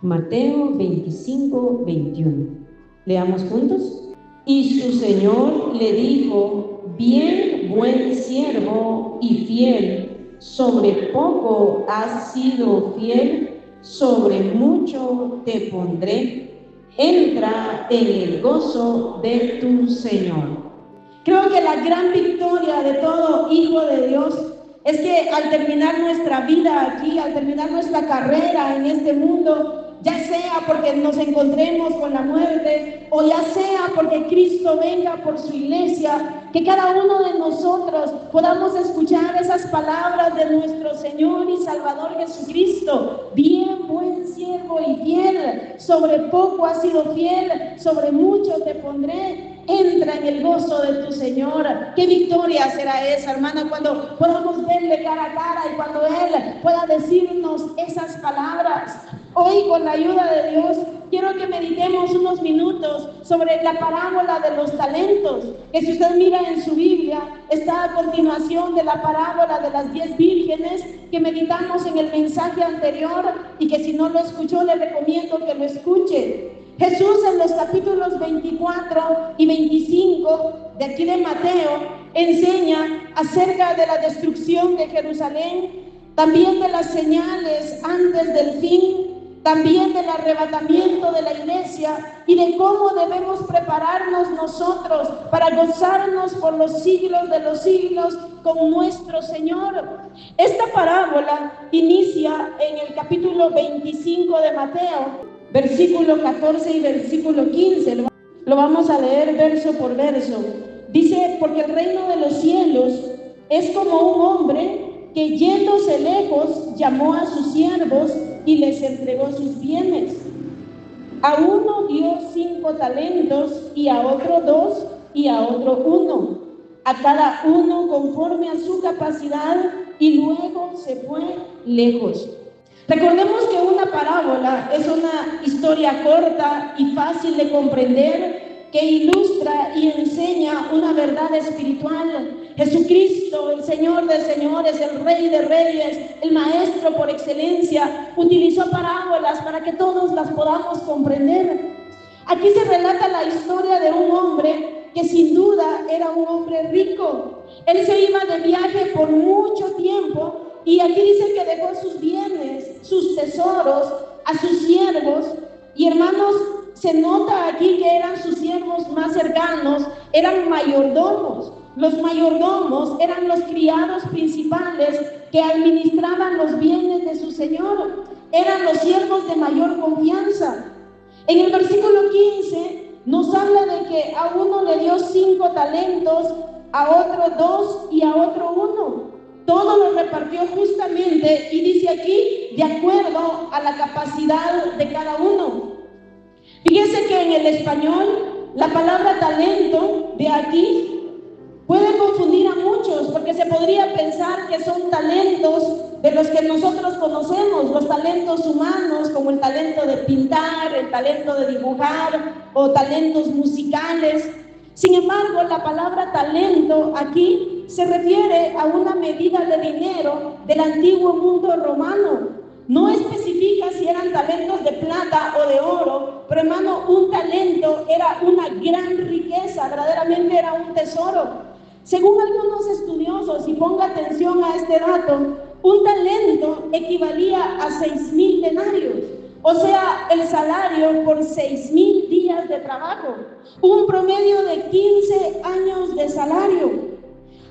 Mateo 25, 21. Leamos juntos. Y su Señor le dijo: bien, buen siervo y fiel, sobre poco has sido fiel, sobre mucho te pondré. Entra en el gozo de tu Señor. Creo que la gran victoria de todo hijo de Dios es que al terminar nuestra vida aquí, al terminar nuestra carrera en este mundo, ya sea porque nos encontremos con la muerte o ya sea porque Cristo venga por su iglesia, que cada uno de nosotros podamos escuchar esas palabras de nuestro Señor y Salvador Jesucristo: bien, buen siervo y fiel, sobre poco has sido fiel, sobre mucho te pondré. Entra en el gozo de tu Señor. Qué victoria será esa, hermana, cuando podamos verle cara a cara y cuando Él pueda decirnos esas palabras. Hoy, con la ayuda de Dios, quiero que meditemos unos minutos sobre la parábola de los talentos, que si usted mira en su Biblia, está a continuación de la parábola de las 10 vírgenes que meditamos en el mensaje anterior, y que si no lo escuchó, le recomiendo que lo escuche. Jesús, en los capítulos 24 y 25 de aquí de Mateo, enseña acerca de la destrucción de Jerusalén, también de las señales antes del fin, también del arrebatamiento de la iglesia y de cómo debemos prepararnos nosotros para gozarnos por los siglos de los siglos con nuestro Señor. Esta parábola inicia en el capítulo 25 de Mateo, versículo 14 y versículo 15. Lo vamos a leer verso por verso. Dice: porque el reino de los cielos es como un hombre que, yéndose lejos, llamó a sus siervos y les entregó sus bienes. A uno dio 5 talentos, y a otro 2, y a otro 1, a cada uno conforme a su capacidad, y luego se fue lejos. Recordemos que una parábola es una historia corta y fácil de comprender, que ilustra y enseña una verdad espiritual. Jesucristo, el Señor de señores, el Rey de reyes, el Maestro por excelencia, utilizó parábolas para que todos las podamos comprender. Aquí se relata la historia de un hombre que sin duda era un hombre rico. Él se iba de viaje por mucho tiempo, y aquí dice que dejó sus bienes, sus tesoros, a sus siervos. Y hermanos, se nota aquí que eran sus siervos más cercanos, eran mayordomos. Los mayordomos eran los criados principales que administraban los bienes de su señor. Eran los siervos de mayor confianza. En el versículo 15 nos habla de que a uno le dio 5 talentos, a otro 2 y a otro 1. Todo lo repartió justamente, y dice aquí, de acuerdo a la capacidad de cada uno. Fíjense que en el español la palabra talento de aquí puede confundir a muchos, porque se podría pensar que son talentos de los que nosotros conocemos, los talentos humanos, como el talento de pintar, el talento de dibujar o talentos musicales. Sin embargo, la palabra talento aquí se refiere a una medida de dinero del antiguo mundo romano. No especifica si eran talentos de plata o de oro, pero hermano, un talento era una gran riqueza, verdaderamente era un tesoro. Según algunos estudiosos, y ponga atención a este dato, un talento equivalía a 6,000 denarios, o sea, el salario por 6,000 días de trabajo, un promedio de 15 años de salario.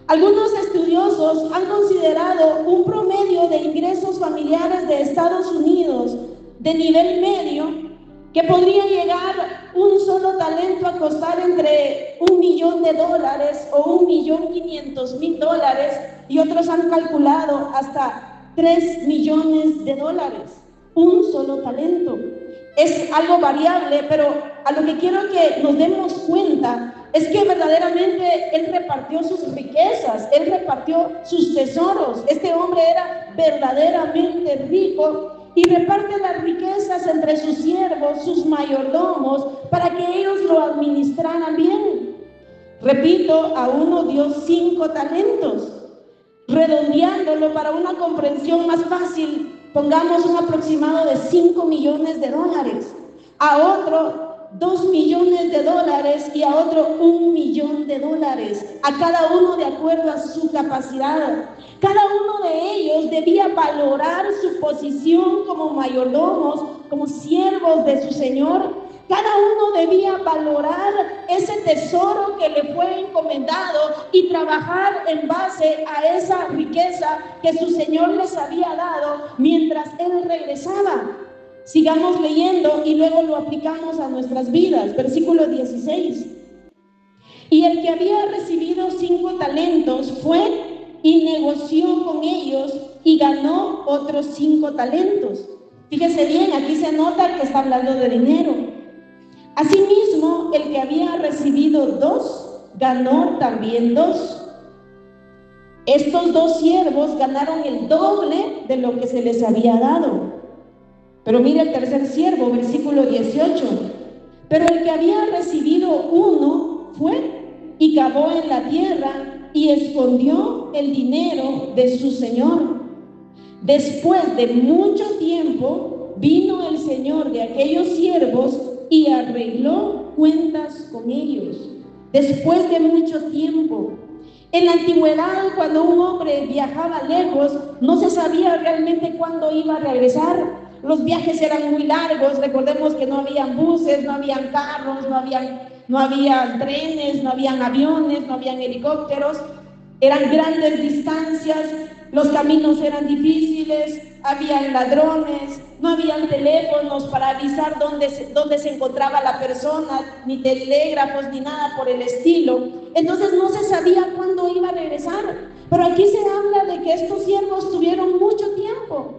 Algunos estudiosos han considerado un promedio de ingresos familiares de Estados Unidos de nivel medio que podría llegar un solo talento a costar entre $1,000,000 o $1,500,000, y otros han calculado hasta $3,000,000. Un solo talento. Es algo variable, pero a lo que quiero que nos demos cuenta es que verdaderamente él repartió sus riquezas, él repartió sus tesoros. Este hombre era verdaderamente rico y reparte las riquezas entre sus siervos, sus mayordomos, para que ellos lo administraran bien. Repito, a uno dio 5 talentos. Redondeándolo para una comprensión más fácil, pongamos un aproximado de 5 millones de dólares, a otro 2 millones de dólares y a otro 1 millón de dólares, a cada uno de acuerdo a su capacidad. Cada uno de ellos debía valorar su posición como mayordomos, como siervos de su Señor. Cada uno debía valorar ese tesoro que le fue encomendado y trabajar en base a esa riqueza que su Señor les había dado mientras Él regresaba. Sigamos leyendo y luego lo aplicamos a nuestras vidas. Versículo 16. Y el que había recibido 5 talentos fue y negoció con ellos y ganó otros 5 talentos. Fíjese bien, aquí se nota que está hablando de dinero. Asimismo, el que había recibido 2, ganó también 2. Estos 2 siervos ganaron el doble de lo que se les había dado. Pero mire el tercer siervo, versículo 18. Pero el que había recibido 1 fue y cavó en la tierra y escondió el dinero de su señor. Después de mucho tiempo, vino el señor de aquellos siervos y arregló cuentas con ellos. Después de mucho tiempo. En la antigüedad, cuando un hombre viajaba lejos, no se sabía realmente cuándo iba a regresar. Los viajes eran muy largos. Recordemos que no habían buses, no habían carros, no habían trenes, no habían aviones, no habían helicópteros. Eran grandes distancias, los caminos eran difíciles, habían ladrones, no habían teléfonos para avisar dónde se encontraba la persona, ni telégrafos, ni nada por el estilo. Entonces no se sabía cuándo iba a regresar. Pero aquí se habla de que estos siervos tuvieron mucho tiempo.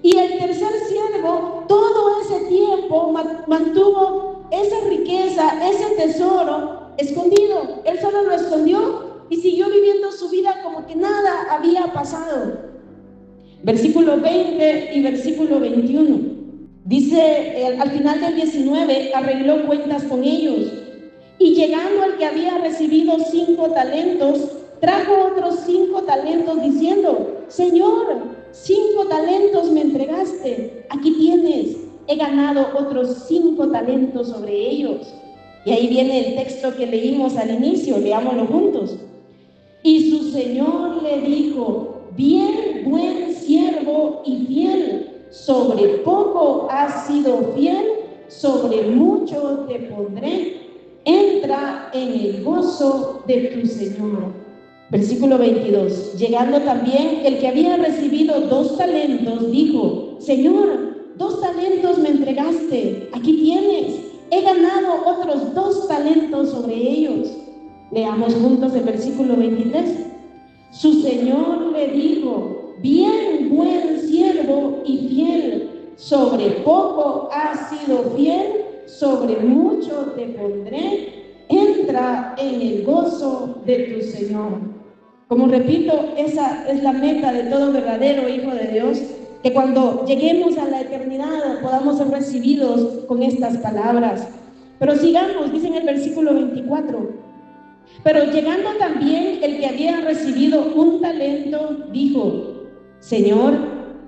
Y el tercer siervo, todo ese tiempo, mantuvo esa riqueza, ese tesoro escondido. Él solo lo escondió y siguió viviendo su vida como que nada había pasado. Versículo 20 y versículo 21. Dice, al final del 19, arregló cuentas con ellos. Y llegando al que había recibido 5 talentos, trajo otros 5 talentos diciendo: Señor, 5 talentos me entregaste, aquí tienes, he ganado otros 5 talentos sobre ellos. Y ahí viene el texto que leímos al inicio, leámoslo juntos. Y su señor le dijo: bien, buen siervo y fiel, sobre poco has sido fiel, sobre mucho te pondré, entra en el gozo de tu Señor. Versículo 22. Llegando también el que había recibido 2 talentos, dijo: Señor, 2 talentos me entregaste, aquí tienes, he ganado otros 2 talentos sobre ellos. Leamos juntos el versículo 23. Su señor le dijo: bien, buen siervo y fiel, sobre poco has sido fiel, sobre mucho te pondré, entra en el gozo de tu Señor. Como repito, esa es la meta de todo verdadero hijo de Dios, que cuando lleguemos a la eternidad podamos ser recibidos con estas palabras. Pero sigamos, dice en el versículo 24. Pero llegando también el que había recibido 1 talento, dijo: Señor,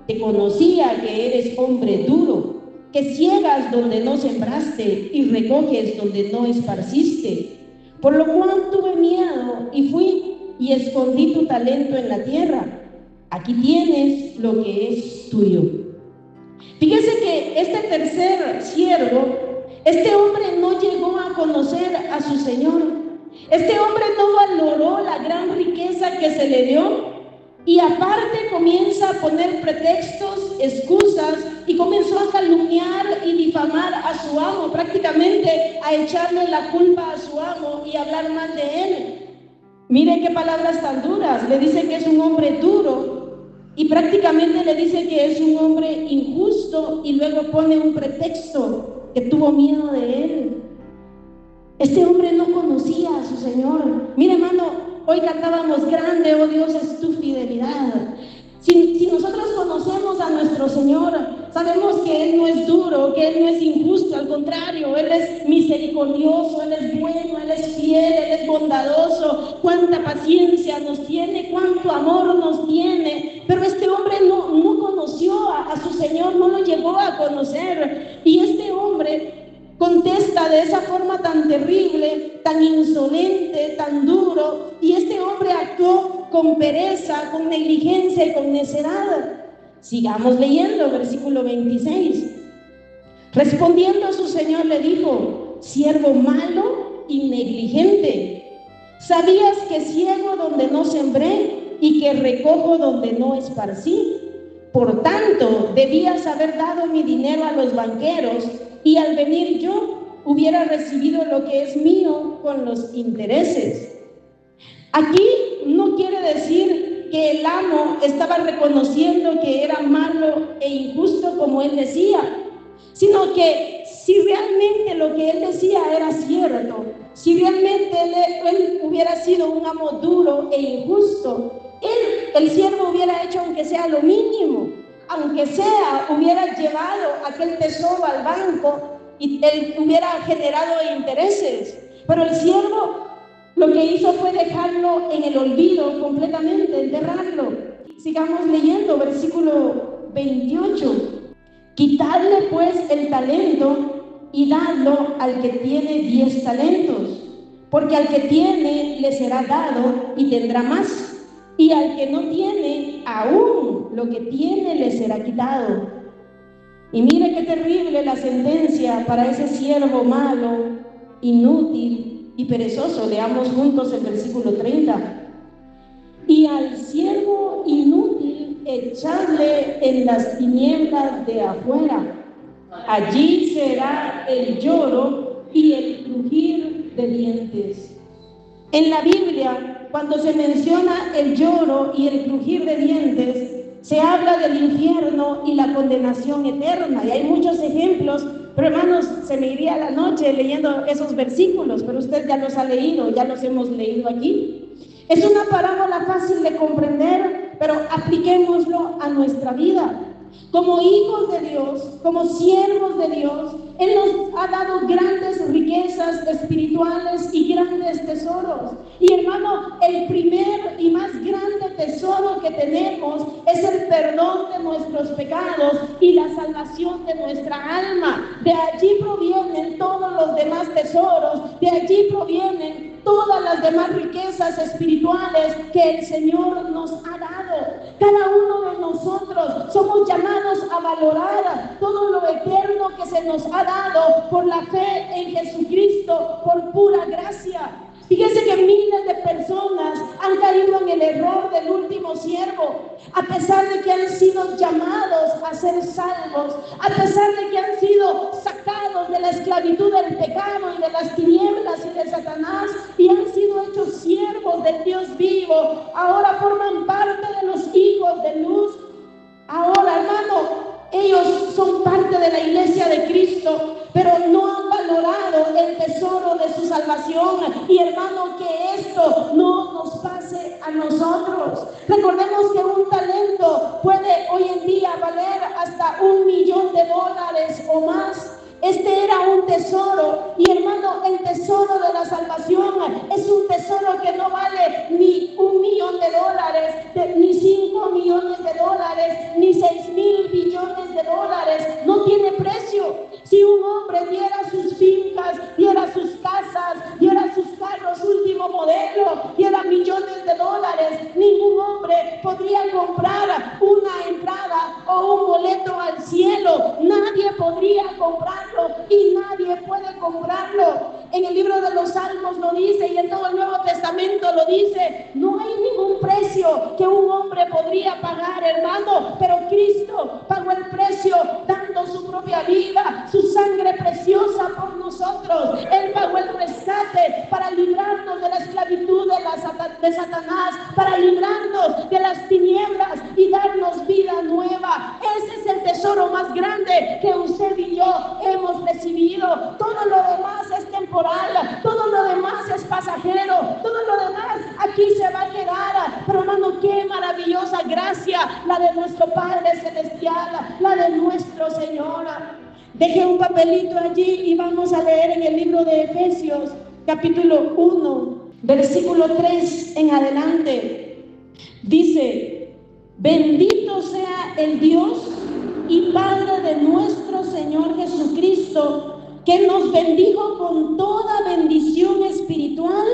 te conocía que eres hombre duro, que ciegas donde no sembraste y recoges donde no esparciste. Por lo cual tuve miedo y fui y escondí tu talento en la tierra. Aquí tienes lo que es tuyo. Fíjese que este tercer siervo, este hombre no llegó a conocer a su señor. Este hombre no valoró la gran riqueza que se le dio y aparte comienza a poner pretextos, excusas, y comenzó a calumniar y difamar a su amo, prácticamente a echarle la culpa a su amo y hablar mal de él. Mire qué palabras tan duras. Le dice que es un hombre duro y prácticamente le dice que es un hombre injusto y luego pone un pretexto, que tuvo miedo de él. Este hombre no conocía a su Señor. Mire, hermano, hoy cantábamos: grande, oh Dios, es tu fidelidad. Si nosotros conocemos a nuestro Señor, sabemos que Él no es duro, que Él no es injusto, al contrario, Él es misericordioso, Él es bueno, Él es fiel, Él es bondadoso. Cuánta paciencia nos tiene, cuánto amor nos tiene. Pero este hombre no conoció a a su Señor, no lo llegó a conocer. Y este hombre contesta de esa forma tan terrible, tan insolente, tan duro, y este hombre actuó con pereza, con negligencia y con necedad. Sigamos leyendo, versículo 26. Respondiendo a su Señor le dijo: siervo malo y negligente, ¿sabías que ciego donde no sembré y que recojo donde no esparcí? Por tanto, debías haber dado mi dinero a los banqueros, y al venir yo hubiera recibido lo que es mío con los intereses. Aquí no quiere decir que el amo estaba reconociendo que era malo e injusto como él decía, sino que si realmente lo que él decía era cierto, si realmente él hubiera sido un amo duro e injusto, el siervo hubiera hecho aunque sea lo mínimo, aunque sea hubiera llevado aquel tesoro al banco y él hubiera generado intereses. Pero el siervo lo que hizo fue dejarlo en el olvido completamente, enterrarlo. Sigamos leyendo, versículo 28. Quitadle pues el talento y dadlo al que tiene 10 talentos, porque al que tiene le será dado y tendrá más, y al que no tiene, aún lo que tiene le será quitado. Y mire qué terrible la sentencia para ese siervo malo, inútil y perezoso. Leamos juntos el versículo 30. Y al siervo inútil echadle en las tinieblas de afuera. Allí será el lloro y el crujir de dientes. En la Biblia, cuando se menciona el lloro y el crujir de dientes, se habla del infierno y la condenación eterna. Y hay muchos ejemplos, pero hermanos, se me iría la noche leyendo esos versículos, pero usted ya los ha leído, ya los hemos leído aquí. Es una parábola fácil de comprender, pero apliquémoslo a nuestra vida. Como hijos de Dios, como siervos de Dios, Él nos ha dado grandes riquezas espirituales y grandes tesoros. Y hermano, el primer y más grande tesoro que tenemos es el perdón de nuestros pecados y la salvación de nuestra alma. De allí provienen todos los demás tesoros, de allí provienen todas las demás riquezas espirituales que el Señor nos ha dado. Cada uno de nosotros somos llamados a valorar todo lo eterno que se nos ha dado por la fe en Jesucristo, por pura gracia. Fíjese que miles de personas han caído en el error del último siervo, a pesar de que han sido llamados a ser salvos, a pesar de que han sido sacados de la esclavitud del pecado y de las tinieblas y de Satanás, y han sido hechos siervos del Dios vivo. Ahora forman parte de los hijos de luz. Ahora, hermano, ellos son parte de la iglesia de Cristo, pero no han valorado el tesoro de su salvación. Y hermano, que esto no nos pase a nosotros. Recordemos que un talento puede hoy en día valer hasta $1,000,000 o más. Este era un tesoro, y hermano, el tesoro de la salvación es un tesoro que no vale ni $1,000,000, ni $5,000,000, ni $6,000,000,000,000. No tiene precio. Si un hombre diera sus fincas, diera sus casas, diera sus carros último modelo, diera $millones, ningún hombre podría comprar una entrada o un boleto al cielo. Nadie podría comprarlo y nadie puede comprarlo. En el libro de los Salmos lo dice, y en todo el Nuevo Testamento lo dice. No hay ningún precio que un hombre podría pagar, hermano, pero Cristo pagó el precio dando su propia vida, su sangre preciosa por nosotros. Él pagó el rescate para librarnos de la esclavitud de Satanás, para librarnos de las tinieblas y darnos vida nueva. Ese es el tesoro más grande que usted y yo hemos recibido. Todo lo demás es temporal, todo lo demás es pasajero, todo lo demás aquí se va a quedar. Pero hermano, qué maravillosa gracia la de nuestro Padre Celestial, la de nuestro Señor. Deje un papelito allí y vamos a leer en el libro de Efesios, capítulo 1, versículo 3 en adelante. Dice: bendito sea el Dios y Padre de nuestro Señor Jesucristo, que nos bendijo con toda bendición espiritual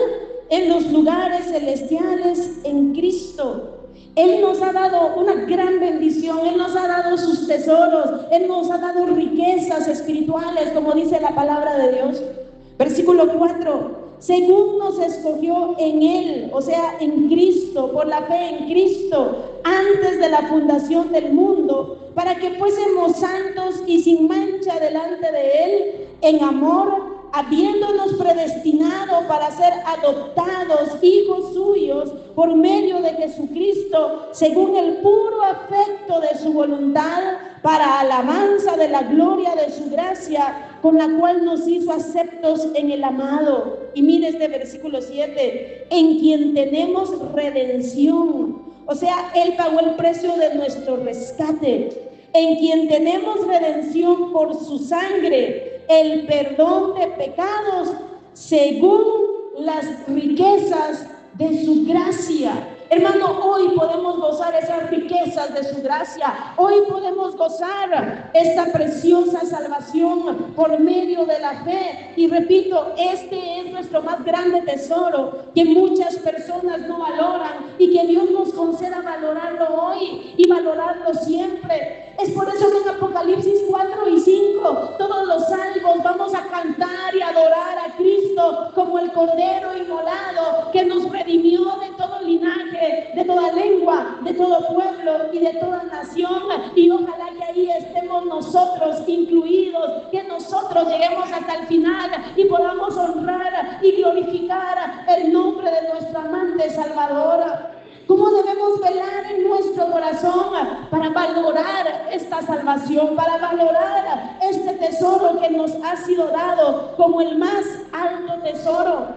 en los lugares celestiales en Cristo. Él nos ha dado una gran bendición, Él nos ha dado sus tesoros, Él nos ha dado riquezas espirituales, como dice la palabra de Dios. Versículo 4, según nos escogió en Él, o sea, en Cristo, por la fe en Cristo, antes de la fundación del mundo, para que fuésemos santos y sin mancha delante de Él, en amor, habiéndonos predestinado para ser adoptados hijos suyos por medio de Jesucristo, según el puro afecto de su voluntad, para alabanza de la gloria de su gracia, con la cual nos hizo aceptos en el amado. Y mire este versículo 7, en quien tenemos redención, o sea, Él pagó el precio de nuestro rescate, en quien tenemos redención por su sangre, el perdón de pecados, según las riquezas de su gracia. Hermano, hoy podemos gozar esas riquezas de su gracia. Hoy podemos gozar esta preciosa salvación por medio de la fe. Y repito, este es nuestro más grande tesoro que muchas personas no valoran y que Dios nos conceda valorarlo hoy y valorarlo siempre. Es por eso que en Apocalipsis 4 y 5 todos los salmos vamos a cantar y adorar a Cristo como el Cordero inmolado que nos redimió de todo linaje, de toda lengua, de todo pueblo y de toda nación. Y ojalá que ahí estemos nosotros incluidos, que nosotros lleguemos hasta el final y podamos honrar y glorificar el nombre de nuestra amante Salvadora. ¿Cómo debemos velar en nuestro corazón para valorar esta salvación, para valorar este tesoro que nos ha sido dado como el más alto tesoro?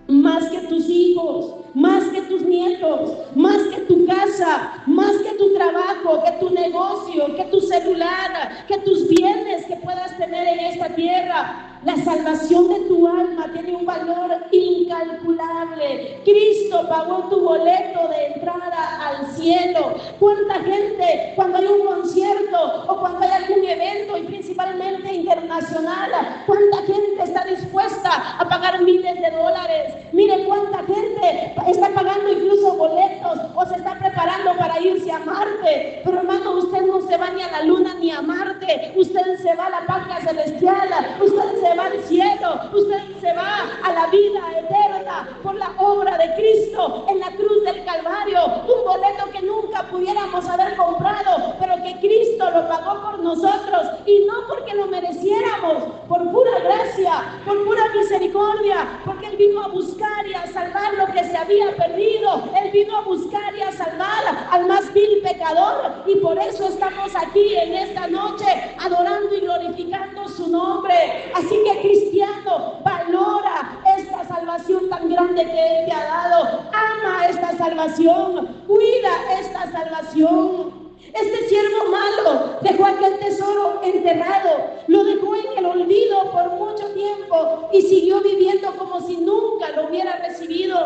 Más que tus hijos, más que tus nietos, más que tu casa, más que tu trabajo, que tu negocio, que tu celular, que tus bienes que puedas tener en esta tierra. La salvación de tu alma tiene un valor incalculable. Cristo pagó tu boleto de entrada al cielo. ¿Cuánta gente cuando hay un concierto o cuando hay algún evento, y principalmente internacional, cuánta gente está dispuesta a pagar miles de dólares? Mire cuánta gente está pagando incluso boletos o se está preparando para irse a Marte. Pero hermano, usted no se va ni a la luna ni a Marte. Usted se va a la patria celestial. Usted se va al cielo. Usted se va a la vida eterna por la obra de Cristo en la cruz del Calvario. Un boleto que nunca pudiéramos haber comprado, pero que Cristo lo pagó por nosotros, y no porque lo mereciéramos, por pura gracia, por pura misericordia, porque Él vino a buscar y a salvar lo que se había perdido. Él vino a buscar y a salvar al más vil pecador, y por eso estamos aquí en esta noche adorando y glorificando su nombre. Así que, cristiano, valora esta salvación tan grande que Él te ha dado. Ama esta salvación, cuida esta salvación. Este siervo malo dejó aquel tesoro enterrado, lo dejó en el olvido por mucho tiempo y siguió viviendo como si nunca lo hubiera recibido.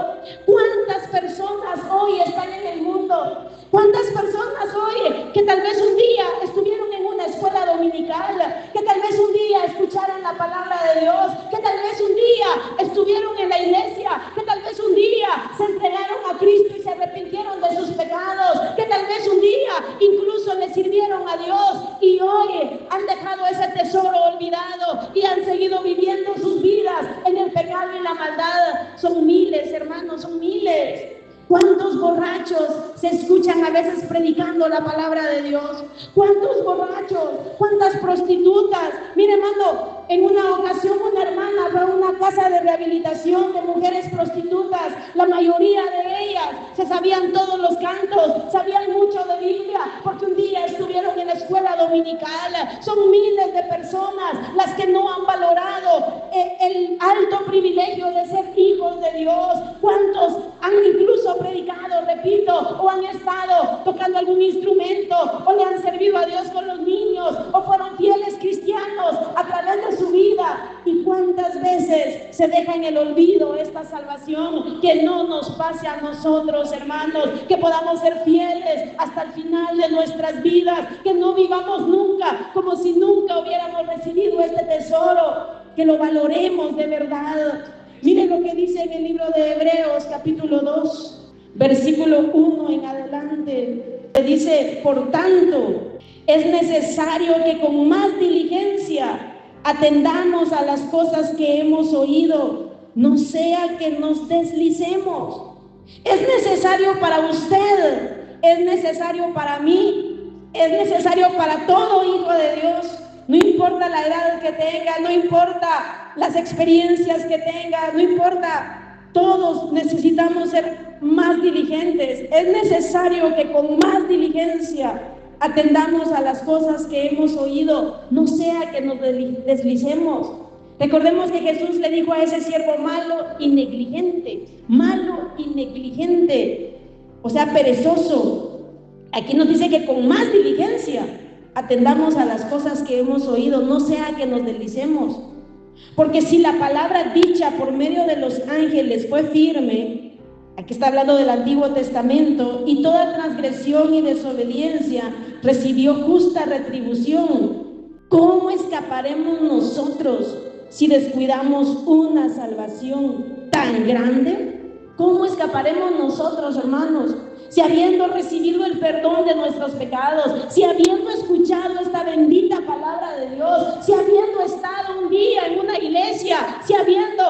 ¿Cuántas personas hoy están en el mundo? ¿Cuántas personas hoy que tal vez un día estuvieron en una escuela dominical, que tal vez un día escucharon la palabra de Dios, que tal vez un día estuvieron en la iglesia, que tal vez un día se entregaron a Cristo y se arrepintieron de sus pecados, que tal vez un día incluso le sirvieron a Dios y hoy han dejado ese tesoro olvidado y han seguido viviendo sus vidas en el pecado y la maldad? Son miles, hermanos, son miles. ¿Cuántos borrachos se escuchan a veces predicando la palabra de Dios? ¿Cuántos borrachos? ¿Cuántas prostitutas? Mire, hermano, en una ocasión una hermana fue a una casa de rehabilitación de mujeres prostitutas. La mayoría de ellas se sabían todos los cantos, sabían mucho de Biblia, porque un día estuvieron en la escuela dominical. Son miles de personas las que no han valorado el alto privilegio de ser hijos de Dios. ¿Cuántos han incluso predicado, repito, o han estado tocando algún instrumento, o le han servido a Dios con los niños, o fueron fieles cristianos a través de su vida? ¿Y cuántas ¿Cuántas veces se deja en el olvido esta salvación? Que no nos pase a nosotros, hermanos, que podamos ser fieles hasta el final de nuestras vidas, que no vivamos nunca como si nunca hubiéramos recibido este tesoro, que lo valoremos de verdad. Miren lo que dice en el libro de Hebreos, capítulo 2, versículo 1 en adelante. Dice: por tanto, es necesario que con más diligencia atendamos a las cosas que hemos oído, no sea que nos deslicemos. Es necesario para usted, es necesario para mí, es necesario para todo hijo de Dios. No importa la edad que tenga, no importa las experiencias que tenga, no importa, todos necesitamos ser más diligentes. Es necesario que con más diligencia atendamos a las cosas que hemos oído, no sea que nos deslicemos. Recordemos que Jesús le dijo a ese siervo malo y negligente, o sea, perezoso. Aquí nos dice que con más diligencia atendamos a las cosas que hemos oído, no sea que nos deslicemos. Porque si la palabra dicha por medio de los ángeles fue firme, aquí está hablando del Antiguo Testamento, y toda transgresión y desobediencia recibió justa retribución, ¿cómo escaparemos nosotros si descuidamos una salvación tan grande? ¿Cómo escaparemos nosotros, hermanos, si habiendo recibido el perdón de nuestros pecados, si habiendo escuchado esta bendita palabra de Dios, si habiendo estado un día en una iglesia, si habiendo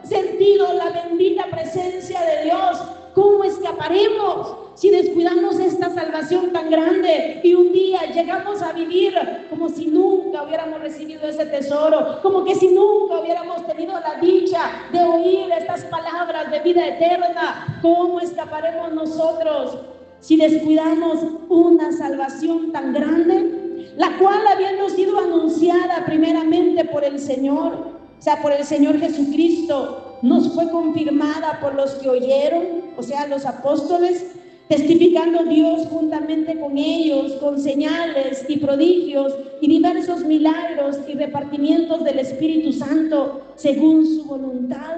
sentido la bendita presencia de Dios, cómo escaparemos si descuidamos esta salvación tan grande y un día llegamos a vivir como si nunca hubiéramos recibido ese tesoro, como que si nunca hubiéramos tenido la dicha de oír estas palabras de vida eterna? ¿Cómo escaparemos nosotros si descuidamos una salvación tan grande, la cual habiendo sido anunciada primeramente por el Señor, o sea, por el Señor Jesucristo, nos fue confirmada por los que oyeron, o sea, los apóstoles, testificando Dios juntamente con ellos, con señales y prodigios y diversos milagros y repartimientos del Espíritu Santo según su voluntad?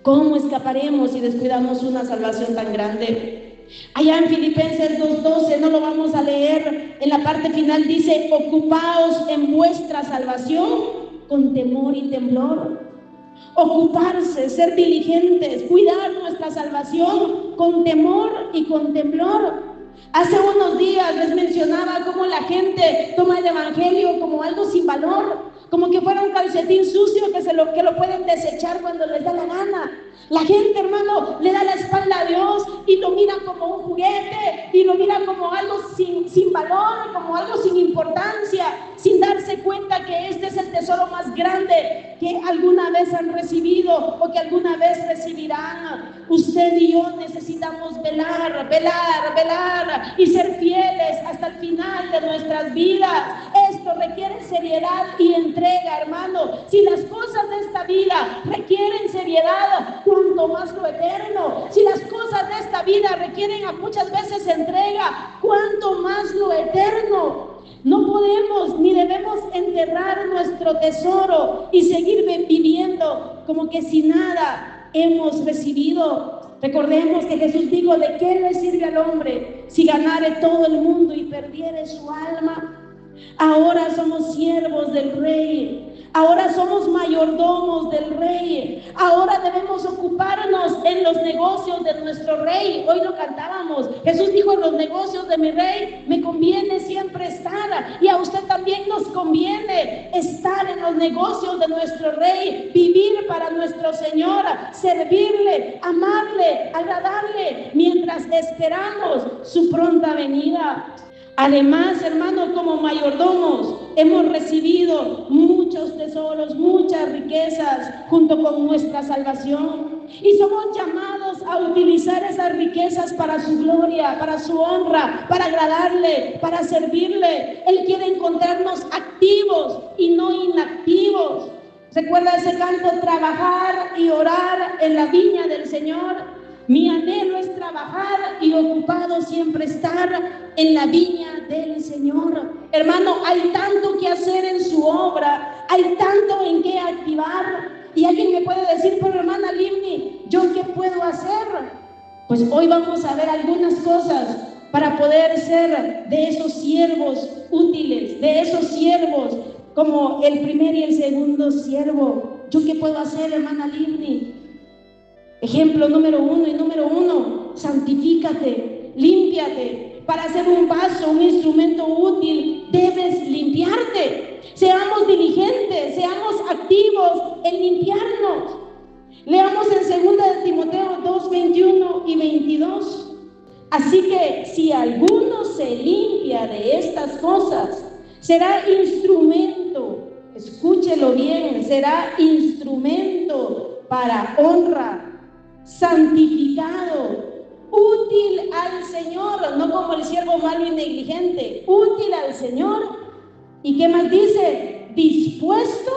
¿Cómo escaparemos si descuidamos una salvación tan grande? Allá en Filipenses 2:12, no lo vamos a leer, en la parte final dice: ocupaos en vuestra salvación con temor y temblor. Ocuparse, ser diligentes, cuidar nuestra salvación con temor y con temblor. Hace unos días les mencionaba cómo la gente toma el evangelio como algo sin valor, como que fuera un calcetín sucio que lo pueden desechar cuando les da la gana. La gente, hermano, le da la espalda a Dios y lo mira como un juguete y lo mira como algo sin valor, como algo sin importancia, sin darse cuenta que este es el tesoro más grande que alguna vez han recibido o que alguna vez recibirán. Usted y yo necesitamos velar y ser fieles hasta el final de nuestras vidas. Esto requiere seriedad y entrega, hermano. Si las cosas de esta vida requieren seriedad, cuanto más lo eterno. Si las cosas de esta vida requieren a muchas veces entrega, cuanto más lo eterno. No podemos ni debemos enterrar nuestro tesoro y seguir viviendo como que si nada hemos recibido. Recordemos que Jesús dijo: ¿de qué le sirve al hombre si ganare todo el mundo y perdiere su alma? Ahora somos siervos del Rey, ahora somos mayordomos del Rey, ahora debemos ocuparnos en los negocios de nuestro Rey. Hoy lo cantábamos, Jesús dijo: en los negocios de mi Rey me conviene siempre estar, y a usted también nos conviene estar en los negocios de nuestro Rey, vivir para nuestro Señor, servirle, amarle, agradarle, mientras esperamos su pronta venida. Además, hermanos, como mayordomos hemos recibido muchos tesoros, muchas riquezas junto con nuestra salvación, y somos llamados a utilizar esas riquezas para su gloria, para su honra, para agradarle, para servirle. Él quiere encontrarnos activos y no inactivos. ¿Recuerda ese canto? Trabajar y orar en la viña del Señor. Mi anhelo es trabajar y ocupado siempre estar en la viña del Señor. Hermano, hay tanto que hacer en su obra, hay tanto en qué activar. Y alguien me puede decir, pero hermana Limni, ¿yo qué puedo hacer? Pues hoy vamos a ver algunas cosas para poder ser de esos siervos útiles, de esos siervos como el primer y el segundo siervo. ¿Yo qué puedo hacer, hermana Limni? Ejemplo número uno, santifícate, límpiate. Para hacer un vaso, un instrumento útil, debes limpiarte. Seamos diligentes, seamos activos en limpiarnos. Leamos en 2 de Timoteo 2, 21 y 22. Así que si alguno se limpia de estas cosas, será instrumento, escúchelo bien, será instrumento para honra, santificado, útil al Señor, no como el siervo malo y negligente, útil al Señor. ¿Y qué más dice? Dispuesto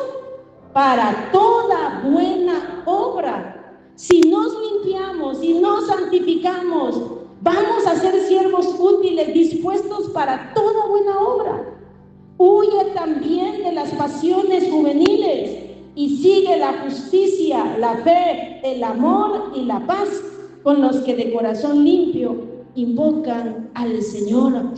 para toda buena obra. Si nos limpiamos, si nos santificamos, vamos a ser siervos útiles, dispuestos para toda buena obra. Huye también de las pasiones juveniles y sigue la justicia, la fe, el amor y la paz con los que de corazón limpio invocan al Señor.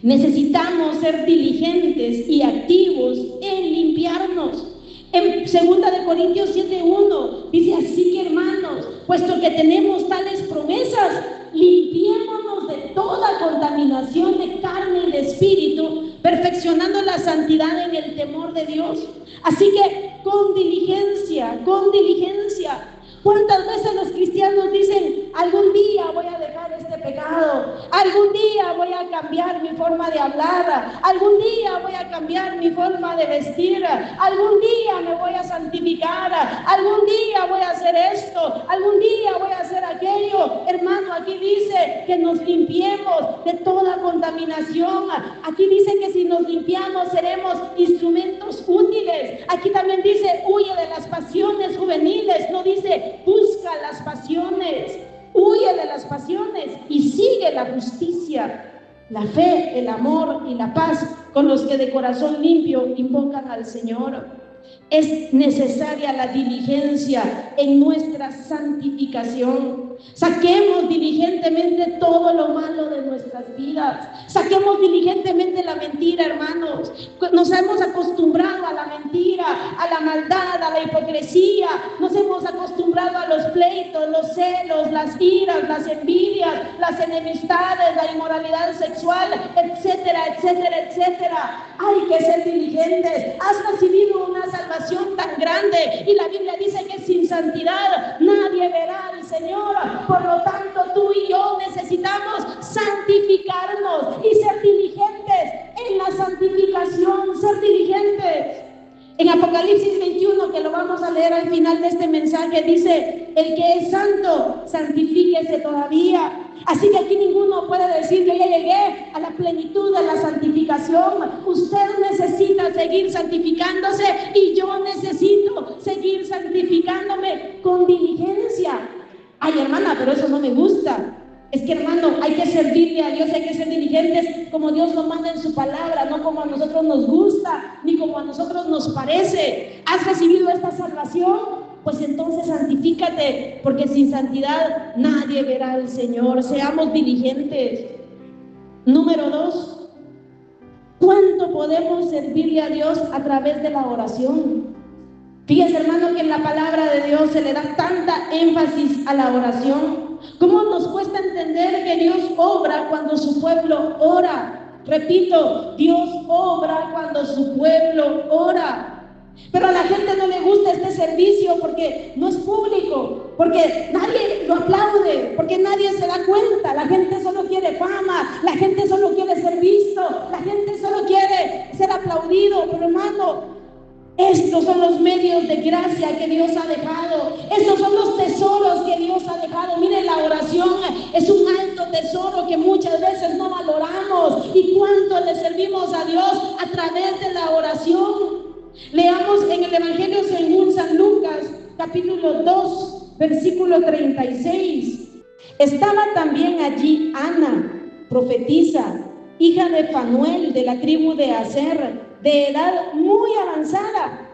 Necesitamos ser diligentes y activos en limpiarnos. En 2 de Corintios 7:1 dice, así que hermanos, puesto que tenemos tales promesas, limpiémonos de toda contaminación de carne y de espíritu, perfeccionando la santidad en el temor de Dios. Así que con diligencia. ¿Cuántas veces los cristianos dicen, algún día voy a dejar este pecado, algún día voy a cambiar mi forma de hablar, algún día voy a cambiar mi forma de vestir, algún día me voy a santificar, algún día voy a hacer esto, algún día voy a hacer aquello? Hermano, aquí dice que nos limpiemos de toda contaminación. Aquí dice que si nos limpiamos seremos instrumentos útiles. Aquí también dice, huye de las pasiones juveniles. No dice, busca las pasiones, huye de las pasiones y sigue la justicia, la fe, el amor y la paz con los que de corazón limpio invocan al Señor. Es necesaria la diligencia en nuestra santificación. Saquemos diligentemente todo lo malo de nuestras vidas. Saquemos diligentemente la mentira, hermanos. Nos hemos acostumbrado a la mentira, a la maldad, a la hipocresía. Nos hemos acostumbrado a los pleitos, los celos, las iras, las envidias, las enemistades, la inmoralidad sexual, etcétera, etcétera, etcétera. Hay que ser diligentes. Has recibido una salvación tan grande y la Biblia dice que sin santidad nadie verá al Señor. Por lo tanto, tú y yo necesitamos santificarnos y ser diligentes en la santificación, ser diligentes. En Apocalipsis 21, que lo vamos a leer al final de este mensaje, dice, el que es santo, santifíquese todavía. Así que aquí ninguno puede decir, yo ya llegué a la plenitud de la santificación. Usted necesita seguir santificándose y yo necesito seguir santificándome con diligencia. Ay, hermana, pero eso no me gusta. Es que, hermano, hay que servirle a Dios, hay que ser diligentes como Dios lo manda en su palabra, no como a nosotros nos gusta, ni como a nosotros nos parece. ¿Has recibido esta salvación? Pues entonces santifícate, porque sin santidad nadie verá al Señor. Seamos diligentes. Número 2, ¿cuánto podemos servirle a Dios a través de la oración? Fíjese, hermano, que en la palabra de Dios se le da tanta énfasis a la oración. ¿Cómo nos cuesta entender que Dios obra cuando su pueblo ora? Repito, Dios obra cuando su pueblo ora. Pero a la gente no le gusta este servicio porque no es público, porque nadie lo aplaude, porque nadie se da cuenta. La gente solo quiere fama, la gente solo quiere ser visto, la gente solo quiere ser aplaudido. Pero, hermano, estos son los medios de gracia que Dios ha dejado. Estos son los tesoros que Dios ha dejado. Mire, la oración es un alto tesoro que muchas veces no valoramos. ¿Y cuánto le servimos a Dios a través de la oración? Leamos en el Evangelio según San Lucas, capítulo 2, versículo 36. Estaba también allí Ana, profetisa, hija de Fanuel, de la tribu de Aser, de edad muy avanzada.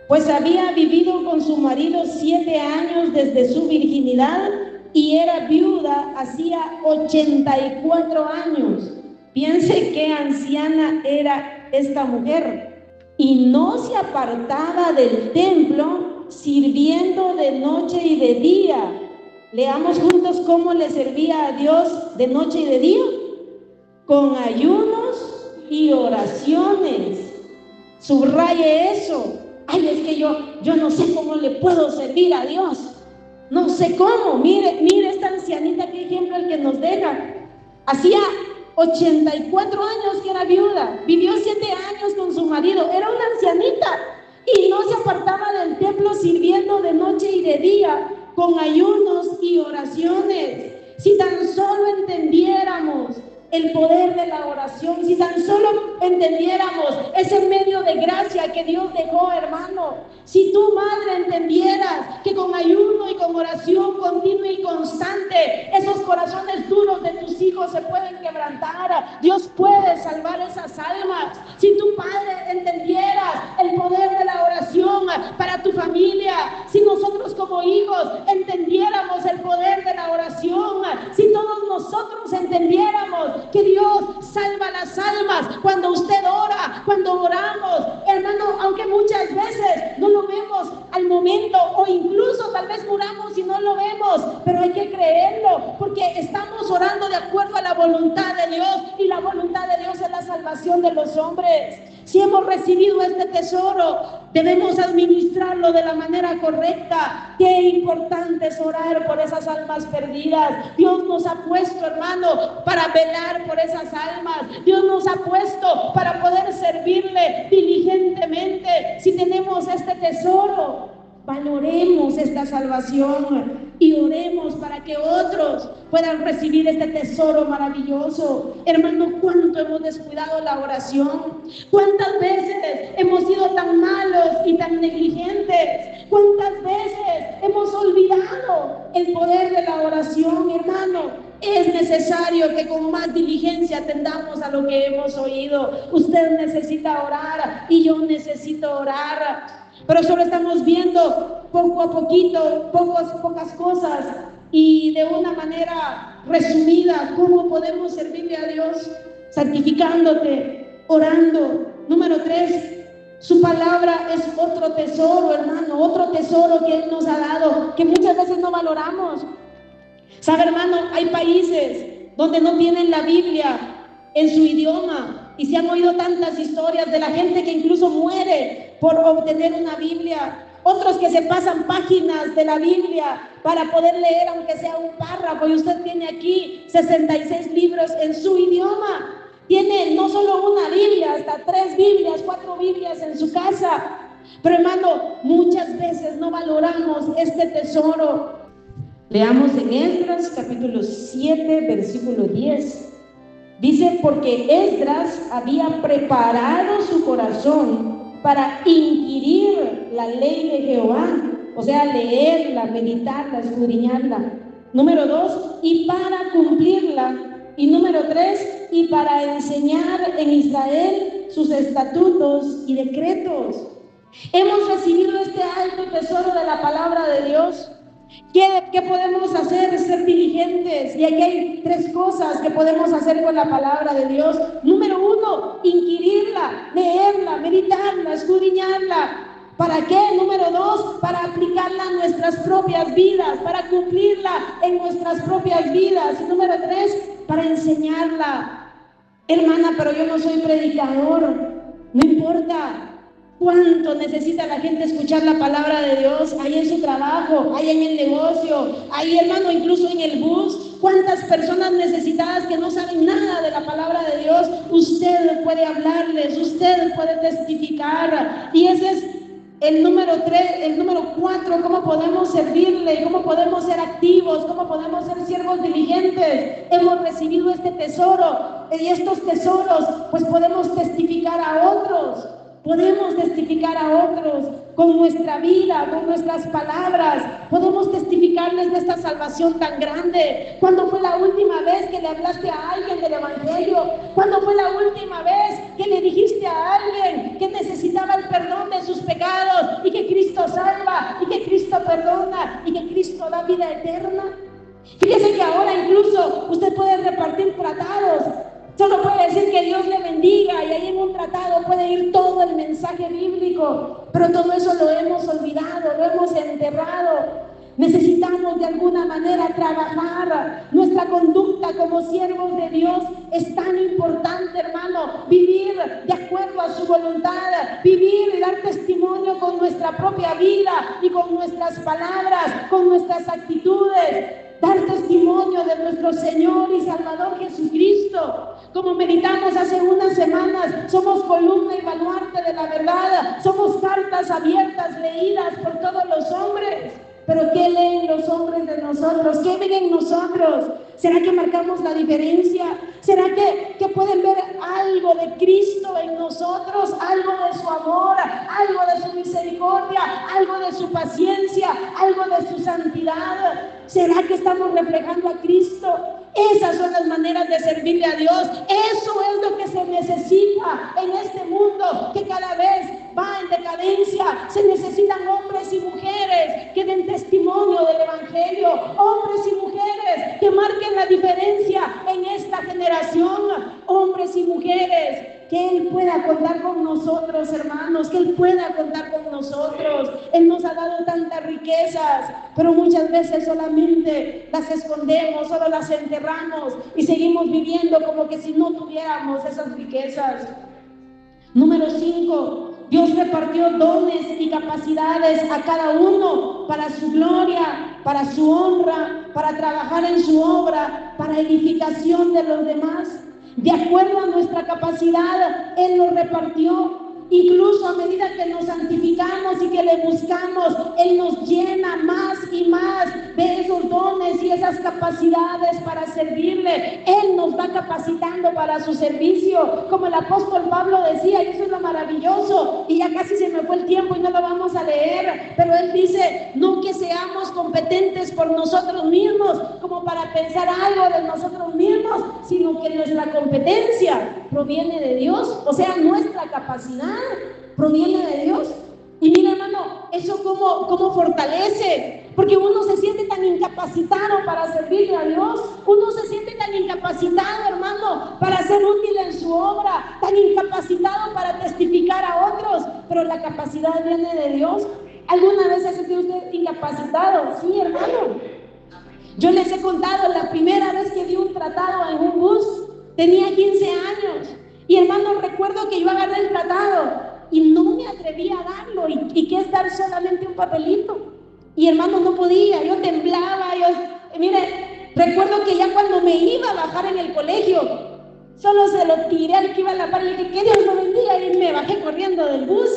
pues había vivido con su marido 7 años desde su virginidad y era viuda hacía 84 años. Piense qué anciana era esta mujer. Y no se apartaba del templo, sirviendo de noche y de día. Leamos juntos cómo le servía a Dios de noche y de día. Con ayunos y oraciones. Subraye eso. Ay, es que yo no sé cómo le puedo servir a Dios. No sé cómo. Mire esta ancianita, qué ejemplo el que nos deja. Hacía 84 años que era viuda. Vivió 7 años con su marido. Era una ancianita. Y no se apartaba del templo sirviendo de noche y de día, con ayunos y oraciones. Si tan solo entendiéramos el poder de la oración, si tan solo entendiéramos ese medio de gracia que Dios dejó, hermano, si tu madre entendieras que con ayuno y con oración continua y constante, esos corazones duros de tus hijos se pueden quebrantar, Dios puede salvar esas almas. Si tu padre entendieras el poder de la oración para tu familia, si nosotros como hijos entendiéramos el poder de la oración, si todos nosotros entendiéramos que Dios salva las almas cuando usted ora, cuando oramos, hermano, aunque muchas veces no lo vemos al momento o incluso tal vez oramos y no lo vemos, pero hay que creerlo porque estamos orando de acuerdo a la voluntad de Dios y la voluntad de Dios es la salvación de los hombres. Si hemos recibido este tesoro, debemos administrarlo de la manera correcta. Qué importante es orar por esas almas perdidas. Dios nos ha puesto, hermano, para velar por esas almas. Dios nos ha puesto para poder servirle diligentemente. Si tenemos este tesoro, valoremos esta salvación y oremos para que otros puedan recibir este tesoro maravilloso. Hermano, ¿cuánto hemos descuidado la oración? ¿Cuántas veces hemos sido tan malos y tan negligentes? ¿Cuántas veces hemos olvidado el poder de la oración, hermano? Es necesario que con más diligencia atendamos a lo que hemos oído. Usted necesita orar y yo necesito orar. Pero solo estamos viendo poco a poquito, pocas cosas y de una manera resumida cómo podemos servirle a Dios, santificándote, orando. Número 3, su palabra es otro tesoro, hermano, otro tesoro que Él nos ha dado, que muchas veces no valoramos. ¿Sabe, hermano? Hay países donde no tienen la Biblia en su idioma y se han oído tantas historias de la gente que incluso muere por obtener una Biblia. Otros que se pasan páginas de la Biblia para poder leer aunque sea un párrafo, y usted tiene aquí 66 libros en su idioma. Tiene no solo una Biblia, hasta 3 Biblias, 4 Biblias en su casa. Pero, hermano, muchas veces no valoramos este tesoro. Leamos en Esdras capítulo 7 versículo 10. Dice: porque Esdras había preparado su corazón para inquirir la ley de Jehová, o sea, leerla, meditarla, escudriñarla. Número 2, y para cumplirla. Y número 3, y para enseñar en Israel sus estatutos y decretos. Hemos recibido este alto tesoro de la palabra de Dios. ¿Qué podemos hacer? Ser diligentes. Y aquí hay 3 cosas que podemos hacer con la palabra de Dios. Número 1, inquirirla, leerla, meditarla, escudriñarla. ¿Para qué? Número 2, para aplicarla a nuestras propias vidas, para cumplirla en nuestras propias vidas. Y número 3, para enseñarla. Hermana, pero yo no soy predicador. No importa. ¿Cuánto necesita la gente escuchar la palabra de Dios? Ahí en su trabajo, ahí en el negocio, ahí, hermano, incluso en el bus. ¿Cuántas personas necesitadas que no saben nada de la palabra de Dios? Usted puede hablarles, usted puede testificar. Y ese es el número 3, el número 4, cómo podemos servirle, cómo podemos ser activos, cómo podemos ser siervos diligentes. Hemos recibido este tesoro y estos tesoros pues podemos testificar a otros. Podemos testificar a otros con nuestra vida, con nuestras palabras. Podemos testificarles de esta salvación tan grande. ¿Cuándo fue la última vez que le hablaste a alguien del Evangelio? ¿Cuándo fue la última vez que le dijiste a alguien que necesitaba el perdón de sus pecados y que Cristo salva y que Cristo perdona y que Cristo da vida eterna? Fíjese que ahora incluso usted puede repartir tratados. Solo puede decir que Dios le bendiga y ahí en un tratado puede ir todo el mensaje bíblico, pero todo eso lo hemos olvidado, lo hemos enterrado. Necesitamos de alguna manera trabajar. Nuestra conducta como siervos de Dios es tan importante, hermano. Vivir de acuerdo a su voluntad, vivir y dar testimonio con nuestra propia vida y con nuestras palabras, con nuestras actitudes. Dar testimonio de nuestro Señor y Salvador Jesucristo. Como meditamos hace unas semanas, somos columna y baluarte de la verdad. Somos cartas abiertas, leídas por todos los hombres. Pero ¿qué leen los hombres de nosotros? ¿Qué ven en nosotros? ¿Será que marcamos la diferencia? ¿Será que pueden ver algo de Cristo en nosotros? Algo de su amor, algo de su misericordia, algo de su paciencia, algo de su santidad. ¿Será que estamos reflejando a Cristo? Esas son las maneras de servirle a Dios. Eso es lo que se necesita en este mundo que cada vez va en decadencia. Se necesitan hombres y mujeres que den testimonio del Evangelio, hombres y mujeres que marquen la diferencia en esta generación, hombres y mujeres que Él pueda contar con nosotros, hermanos, que Él pueda contar con nosotros. Él nos ha dado tantas riquezas, pero muchas veces solamente las escondemos, solo las enterramos y seguimos viviendo como que si no tuviéramos esas riquezas. Número 5. Dios repartió dones y capacidades a cada uno para su gloria, para su honra, para trabajar en su obra, para edificación de los demás. De acuerdo a nuestra capacidad, Él nos repartió. Incluso a medida que nos santificamos y que le buscamos, Él nos llena más y más de esos dones y esas capacidades para servirle. Él nos va capacitando para su servicio, como el apóstol Pablo decía, y eso es lo maravilloso, y ya casi se me fue el tiempo y no lo vamos a leer, pero él dice, no que seamos competentes por nosotros mismos, como para pensar algo de nosotros mismos, sino que nuestra competencia proviene de Dios, o sea, nuestra capacidad proviene de Dios. Y mira, hermano, eso cómo fortalece, porque uno se siente tan incapacitado para servirle a Dios, uno se siente tan incapacitado, hermano, para ser útil en su obra, tan incapacitado para testificar a otros, pero la capacidad viene de Dios. ¿Alguna vez se ha sentido usted incapacitado? Sí, hermano. Yo les he contado, la primera vez que di un tratado en un bus, tenía 15 años, y hermano, recuerdo que yo agarré el tratado y no me atrevía a darlo, y que es dar solamente un papelito, y hermano, no podía, yo temblaba, mire, recuerdo que ya cuando me iba a bajar en el colegio, solo se lo tiré al que iba a la par y le dije, que Dios lo bendiga, y me bajé corriendo del bus,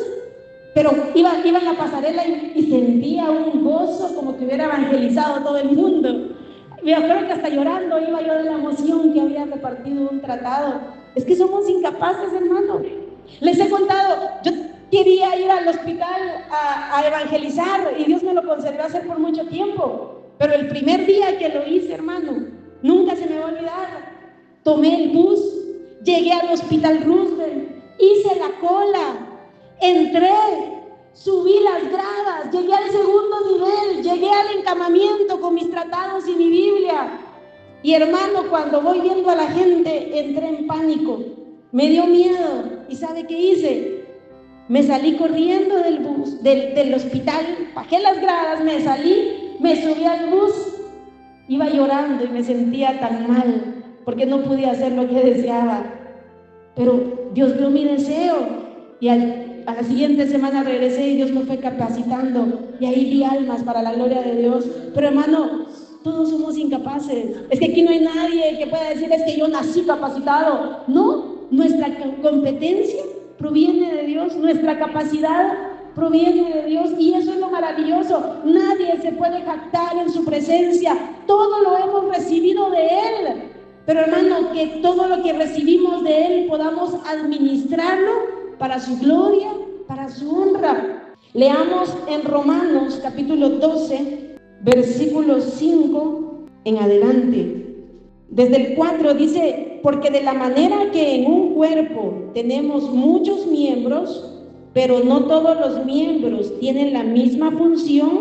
pero iba en la pasarela y sentía un gozo como que hubiera evangelizado a todo el mundo. Me acuerdo que hasta llorando iba yo de la emoción que había repartido un tratado. Es que somos incapaces, hermano. Les he contado, yo quería ir al hospital a evangelizar y Dios me lo concedió hacer por mucho tiempo. Pero el primer día que lo hice, hermano, nunca se me va a olvidar. Tomé el bus, llegué al hospital Roosevelt, hice la cola, entré, subí las gradas, llegué al segundo nivel, llegué al encamamiento con mis tratados y mi Biblia. Y hermano, cuando voy viendo a la gente, entré en pánico, me dio miedo. ¿Y sabe qué hice? Me salí corriendo del bus, del hospital, bajé las gradas, me salí, me subí al bus, iba llorando y me sentía tan mal, porque no podía hacer lo que deseaba. Pero Dios vio mi deseo y a la siguiente semana regresé y Dios me fue capacitando y ahí vi almas para la gloria de Dios. Pero hermano, todos somos incapaces. Es que aquí no hay nadie que pueda decir, es que yo nací capacitado. No, nuestra competencia proviene de Dios, nuestra capacidad proviene de Dios, y eso es lo maravilloso. Nadie se puede jactar en su presencia, todo lo hemos recibido de Él. Pero hermano, que todo lo que recibimos de Él podamos administrarlo para su gloria, para su honra. Leamos en Romanos capítulo 12, versículo 5 en adelante. Desde el 4 dice: porque de la manera que en un cuerpo tenemos muchos miembros, pero no todos los miembros tienen la misma función,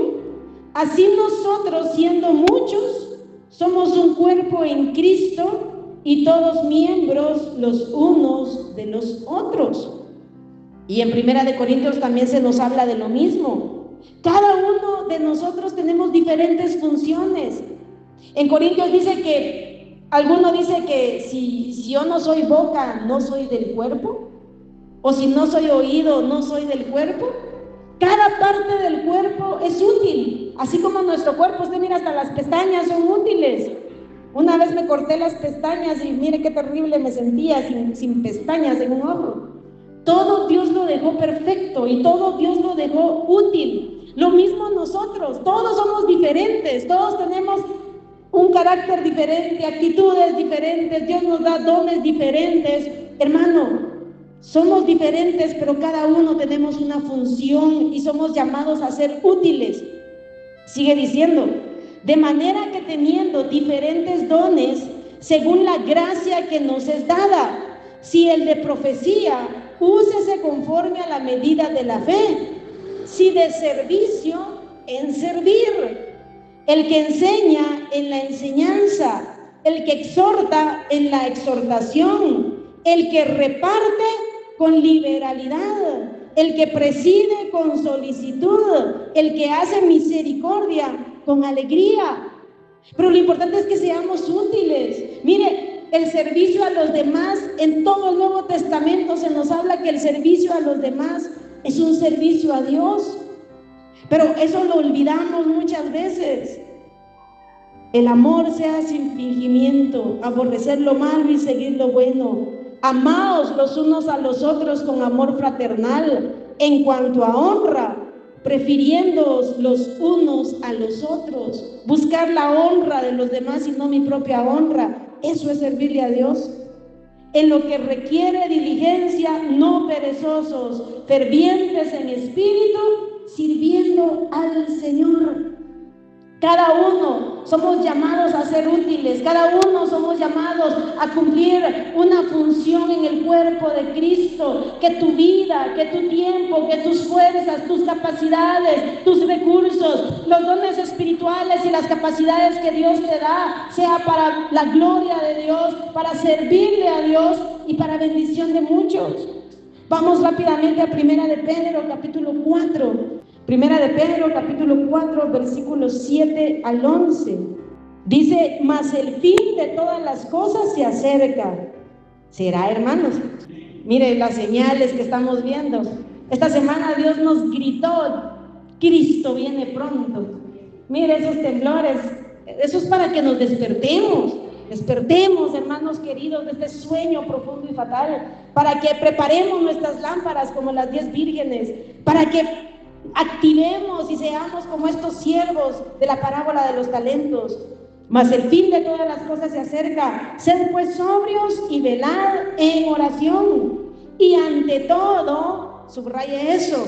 así nosotros, siendo muchos, somos un cuerpo en Cristo y todos miembros los unos de los otros. Y en 1 Corintios también se nos habla de lo mismo. Cada uno de nosotros tenemos diferentes funciones. En Corintios dice que, alguno dice que si yo no soy boca, no soy del cuerpo, o si no soy oído, no soy del cuerpo. Cada parte del cuerpo es útil, así como nuestro cuerpo. Usted mira, hasta las pestañas son útiles. Una vez me corté las pestañas y mire qué terrible me sentía sin pestañas en un ojo. Todo Dios lo dejó perfecto y todo Dios lo dejó útil. Lo mismo nosotros, todos somos diferentes, todos tenemos un carácter diferente, actitudes diferentes, Dios nos da dones diferentes. Hermano, somos diferentes, pero cada uno tenemos una función y somos llamados a ser útiles. Sigue diciendo: de manera que teniendo diferentes dones, según la gracia que nos es dada, si el de profecía, úsese conforme a la medida de la fe; si de servicio, en servir; el que enseña, en la enseñanza; el que exhorta, en la exhortación; el que reparte, con liberalidad; el que preside, con solicitud; el que hace misericordia, con alegría. Pero lo importante es que seamos útiles. Mire, el servicio a los demás, en todo el Nuevo Testamento se nos habla que el servicio a los demás es un servicio a Dios, pero eso lo olvidamos muchas veces. El amor sea sin fingimiento, aborrecer lo malo y seguir lo bueno. Amaos los unos a los otros con amor fraternal. En cuanto a honra, prefiriéndoos los unos a los otros. Buscar la honra de los demás y no mi propia honra. Eso es servirle a Dios. En lo que requiere diligencia, no perezosos, fervientes en espíritu, sirviendo al Señor. Cada uno somos llamados a ser útiles, cada uno somos llamados a cumplir una función en el cuerpo de Cristo. Que tu vida, que tu tiempo, que tus fuerzas, tus capacidades, tus recursos, los dones espirituales y las capacidades que Dios te da, sea para la gloria de Dios, para servirle a Dios y para bendición de muchos. Vamos rápidamente a 1 de Pedro, capítulo 4. 1 de Pedro, capítulo 4, versículos 7 al 11. Dice: mas el fin de todas las cosas se acerca. ¿Será, hermanos? Mire las señales que estamos viendo. Esta semana Dios nos gritó: Cristo viene pronto. Mire esos temblores. Eso es para que nos despertemos. Despertemos, hermanos queridos, de este sueño profundo y fatal, para que preparemos nuestras lámparas como las 10 vírgenes, para que activemos y seamos como estos siervos de la parábola de los talentos. Mas el fin de todas las cosas se acerca. Sed pues sobrios y velad en oración. Y ante todo, subraye eso,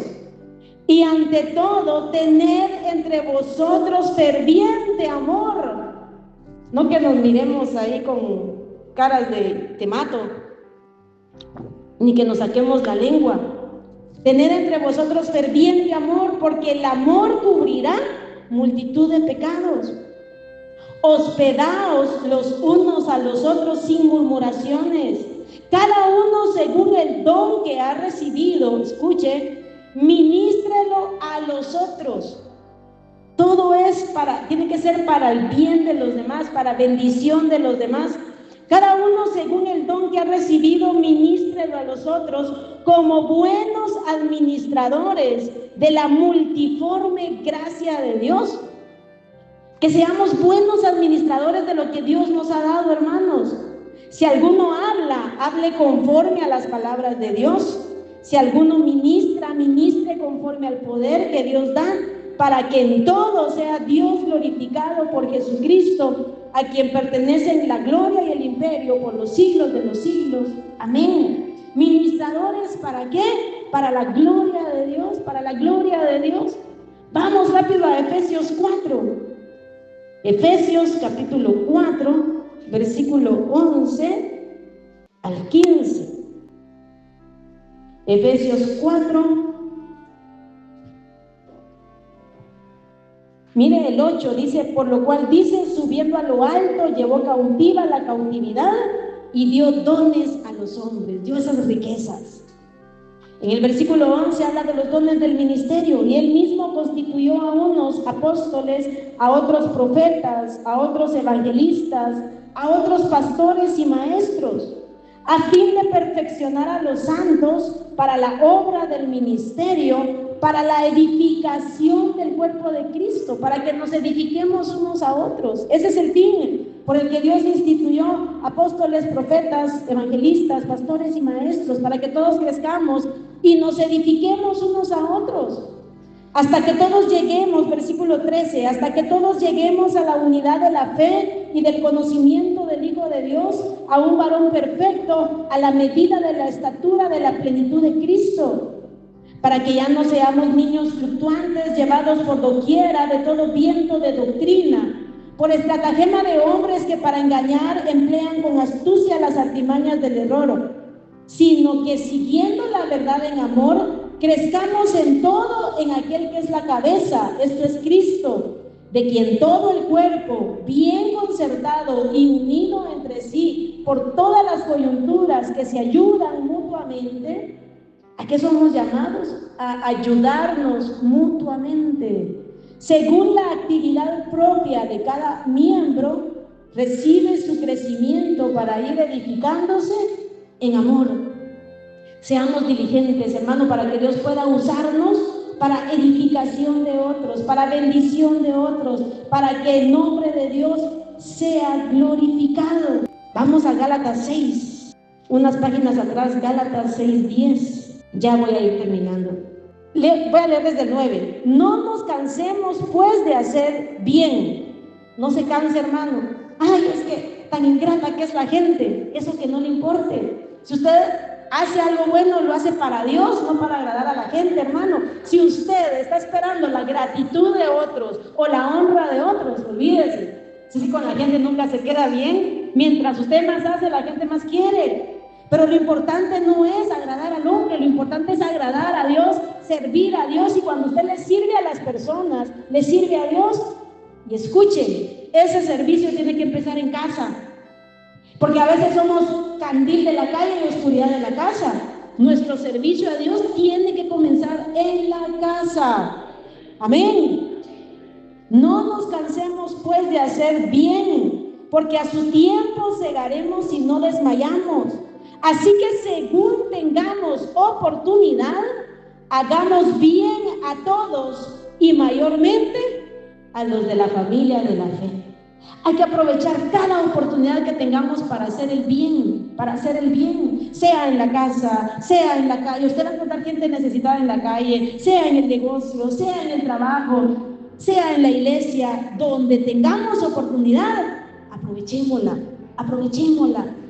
y ante todo tened entre vosotros ferviente amor. No que nos miremos ahí con caras de te mato, ni que nos saquemos la lengua. Tened entre vosotros ferviente amor, porque el amor cubrirá multitud de pecados. Hospedaos los unos a los otros sin murmuraciones, cada uno según el don que ha recibido. Escuche, ministrelo a los otros. Todo tiene que ser para el bien de los demás, para bendición de los demás. Cada uno según el don que ha recibido, ministrelo a los otros como buenos administradores de la multiforme gracia de Dios. Que seamos buenos administradores de lo que Dios nos ha dado, hermanos. Si alguno habla, hable conforme a las palabras de Dios. Si alguno ministra, ministre conforme al poder que Dios da, para que en todo sea Dios glorificado por Jesucristo, a quien pertenecen la gloria y el imperio por los siglos de los siglos. Amén. ¿Ministradores para qué? Para la gloria de Dios, para la gloria de Dios. Vamos rápido a Efesios 4. Efesios capítulo 4, versículo 11 al 15. Efesios 4. Mire el 8, dice: por lo cual dice, subiendo a lo alto, llevó cautiva la cautividad y dio dones a los hombres, dio esas riquezas. En el versículo 11 habla de los dones del ministerio, y él mismo constituyó a unos apóstoles, a otros profetas, a otros evangelistas, a otros pastores y maestros, a fin de perfeccionar a los santos para la obra del ministerio, para la edificación del cuerpo de Cristo, para que nos edifiquemos unos a otros. Ese es el fin por el que Dios instituyó apóstoles, profetas, evangelistas, pastores y maestros, para que todos crezcamos y nos edifiquemos unos a otros, hasta que todos lleguemos, versículo 13, hasta que todos lleguemos a la unidad de la fe y del conocimiento del Hijo de Dios, a un varón perfecto, a la medida de la estatura de la plenitud de Cristo, para que ya no seamos niños fluctuantes, llevados por doquiera de todo viento de doctrina, por estratagema de hombres que para engañar emplean con astucia las artimañas del error, sino que siguiendo la verdad en amor, crezcamos en todo en aquel que es la cabeza, esto es Cristo, de quien todo el cuerpo, bien concertado y unido entre sí por todas las coyunturas que se ayudan mutuamente. ¿A qué somos llamados? A ayudarnos mutuamente. Según la actividad propia de cada miembro, recibe su crecimiento para ir edificándose en amor. Seamos diligentes, hermano, para que Dios pueda usarnos para edificación de otros, para bendición de otros, para que el nombre de Dios sea glorificado. Vamos a Gálatas 6, unas páginas atrás, Gálatas 6:10. Ya voy a ir terminando. Voy a leer desde el 9. No nos cansemos pues de hacer bien. No se canse, hermano. Ay, es que tan ingrata que es la gente. Eso que no le importe. Si usted hace algo bueno, lo hace para Dios, no para agradar a la gente, hermano. Si usted está esperando la gratitud de otros o la honra de otros, olvídese. Si con la gente nunca se queda bien. Mientras usted más hace, la gente más quiere. Pero lo importante no es agradar al hombre, lo importante es agradar a Dios, servir a Dios. Y cuando usted le sirve a las personas, le sirve a Dios. Y escuchen, ese servicio tiene que empezar en casa, porque a veces somos candil de la calle y oscuridad de la casa. Nuestro servicio a Dios tiene que comenzar en la casa. Amén. No nos cansemos pues de hacer bien, porque a su tiempo segaremos si no desmayamos. Así que según tengamos oportunidad, hagamos bien a todos y mayormente a los de la familia de la fe. Hay que aprovechar cada oportunidad que tengamos para hacer el bien, sea en la casa, sea en la calle. Usted va a encontrar gente necesitada en la calle, sea en el negocio, sea en el trabajo, sea en la iglesia. Donde tengamos oportunidad, aprovechémosla.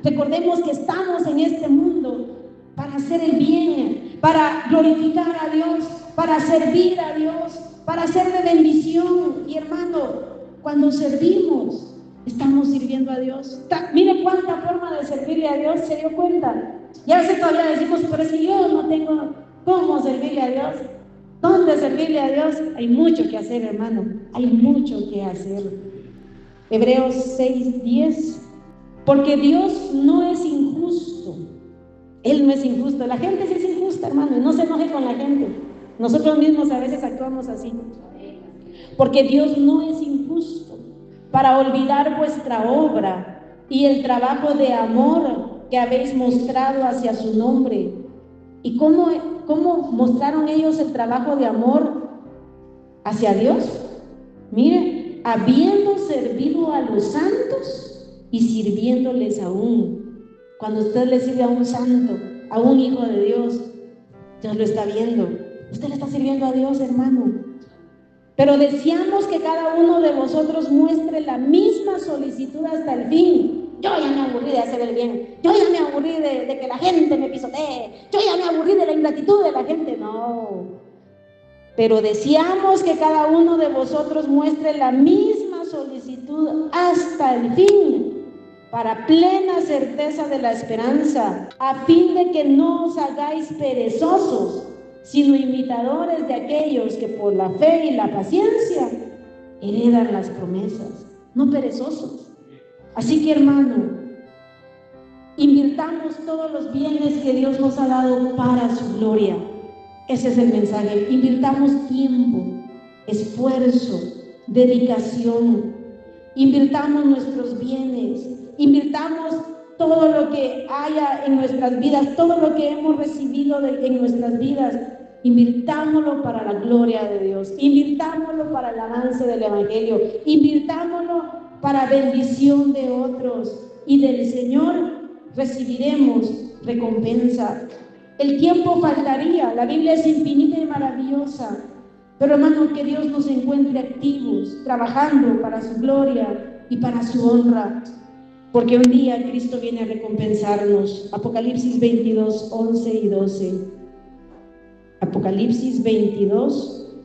Recordemos que estamos en este mundo para hacer el bien, para glorificar a Dios, para servir a Dios, para ser de bendición. Y hermano, cuando servimos, estamos sirviendo a Dios. Mire cuánta forma de servirle a Dios, ¿se dio cuenta? Y a veces todavía decimos, pero si yo no tengo cómo servirle a Dios, ¿dónde servirle a Dios? Hay mucho que hacer, hermano, hay mucho que hacer. Hebreos 6:10. Porque Dios no es injusto. Él no es injusto. La gente sí es injusta, hermano, y no se enoje con la gente. Nosotros mismos a veces actuamos así. Porque Dios no es injusto para olvidar vuestra obra y el trabajo de amor que habéis mostrado hacia su nombre. ¿Y cómo mostraron ellos el trabajo de amor hacia Dios? Mire, habiendo servido a los santos y sirviéndoles aún. Cuando usted le sirve a un santo, a un hijo de Dios, Dios lo está viendo. Usted le está sirviendo a Dios, hermano. Pero deseamos que cada uno de vosotros muestre la misma solicitud hasta el fin, yo ya me aburrí de hacer el bien, yo ya me aburrí de que la gente me pisotee, yo ya me aburrí de la ingratitud de la gente. No, pero deseamos que cada uno de vosotros muestre la misma solicitud hasta el fin, para plena certeza de la esperanza, a fin de que no os hagáis perezosos, sino imitadores de aquellos que por la fe y la paciencia heredan las promesas, no perezosos. Así que, hermano, invirtamos todos los bienes que Dios nos ha dado para su gloria. Ese es el mensaje. Invirtamos tiempo, esfuerzo, dedicación. Invirtamos nuestros bienes, invirtamos todo lo que haya en nuestras vidas, todo lo que hemos recibido en nuestras vidas. Invirtámoslo para la gloria de Dios, invirtámoslo para el avance del Evangelio, invirtámoslo para bendición de otros, y del Señor recibiremos recompensa. El tiempo faltaría, la Biblia es infinita y maravillosa, pero hermano, que Dios nos encuentre activos, trabajando para su gloria y para su honra, porque un día Cristo viene a recompensarnos. Apocalipsis 22, 11 y 12. Apocalipsis 22,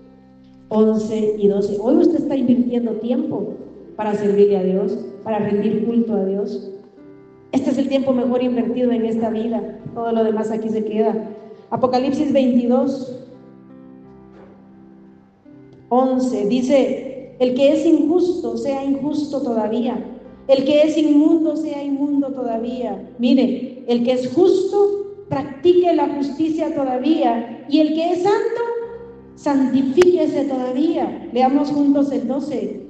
11 y 12. Hoy usted está invirtiendo tiempo para servirle a Dios, para rendir culto a Dios. Este es el tiempo mejor invertido en esta vida. Todo lo demás aquí se queda. Apocalipsis 22, 11 dice: el que es injusto sea injusto todavía, el que es inmundo sea inmundo todavía. Mire, el que es justo practique la justicia todavía, y el que es santo santifíquese todavía. Leamos juntos el 12.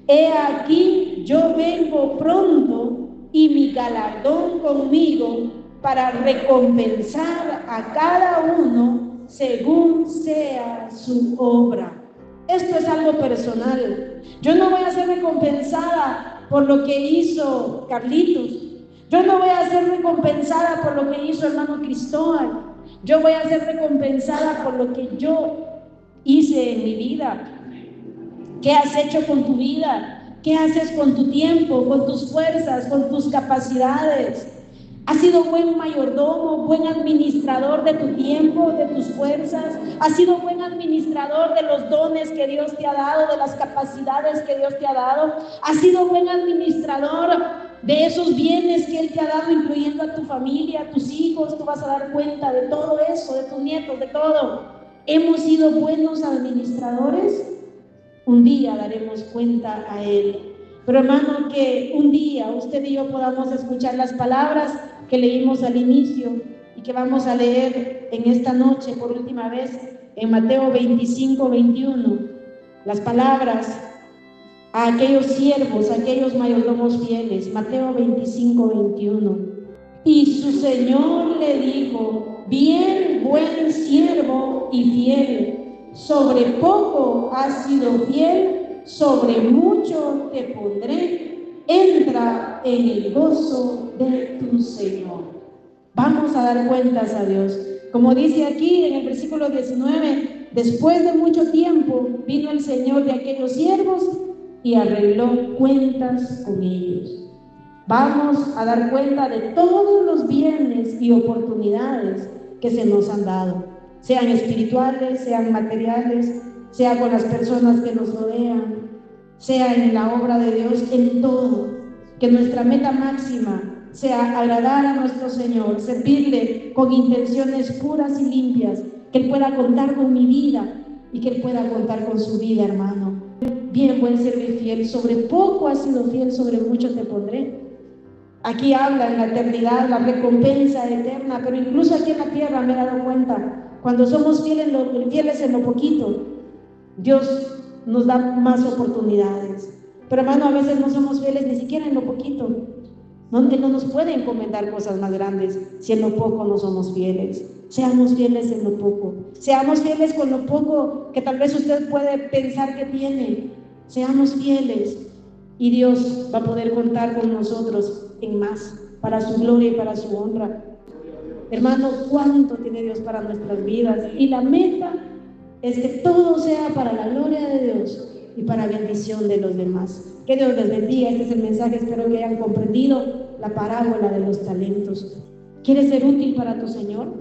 He aquí, yo vengo pronto, y mi galardón conmigo, para recompensar a cada uno según sea su obra. Esto es algo personal. Yo no voy a ser recompensada por lo que hizo Carlitos. Yo no voy a ser recompensada por lo que hizo hermano Cristóbal. Yo voy a ser recompensada por lo que yo hice en mi vida. ¿Qué has hecho con tu vida? ¿Qué haces con tu tiempo, con tus fuerzas, con tus capacidades? ¿Has sido buen mayordomo, buen administrador de tu tiempo, de tus fuerzas? ¿Has sido buen administrador de los dones que Dios te ha dado, de las capacidades que Dios te ha dado? ¿Has sido buen administrador de esos bienes que Él te ha dado, incluyendo a tu familia, a tus hijos? Tú vas a dar cuenta de todo eso, de tus nietos, de todo. ¿Hemos sido buenos administradores? Un día daremos cuenta a Él. Pero hermano, que un día usted y yo podamos escuchar las palabras que leímos al inicio y que vamos a leer en esta noche por última vez en Mateo 25, 21. Las palabras a aquellos siervos, a aquellos mayordomos fieles. Mateo 25, 21. Y su Señor le dijo: bien, buen siervo y fiel. Sobre poco has sido fiel, sobre mucho te pondré. Entra en el gozo de tu Señor. Vamos a dar cuentas a Dios. Como dice aquí en el versículo 19, después de mucho tiempo vino el Señor de aquellos siervos y arregló cuentas con ellos. Vamos a dar cuenta de todos los bienes y oportunidades que se nos han dado, sean espirituales, sean materiales, sea con las personas que nos rodean, sea en la obra de Dios, en todo. Que nuestra meta máxima sea agradar a nuestro Señor, servirle con intenciones puras y limpias, que Él pueda contar con mi vida y que Él pueda contar con su vida, hermano. Bien, buen servir fiel, sobre poco has sido fiel, sobre mucho te pondré. Aquí habla en la eternidad, la recompensa eterna, pero incluso aquí en la tierra me he dado cuenta, cuando somos fieles en lo poquito, Dios nos da más oportunidades. Pero hermano, a veces no somos fieles ni siquiera en lo poquito. Él no nos puede encomendar cosas más grandes si en lo poco no somos fieles. Seamos fieles en lo poco. Seamos fieles con lo poco que tal vez usted puede pensar que tiene. Seamos fieles y Dios va a poder contar con nosotros en más, para su gloria y para su honra. Hermano, ¿cuánto tiene Dios para nuestras vidas? Y la meta es que todo sea para la gloria de Dios y para bendición de los demás. Que Dios les bendiga. Este es el mensaje. Espero que hayan comprendido la parábola de los talentos. ¿Quieres ser útil para tu Señor?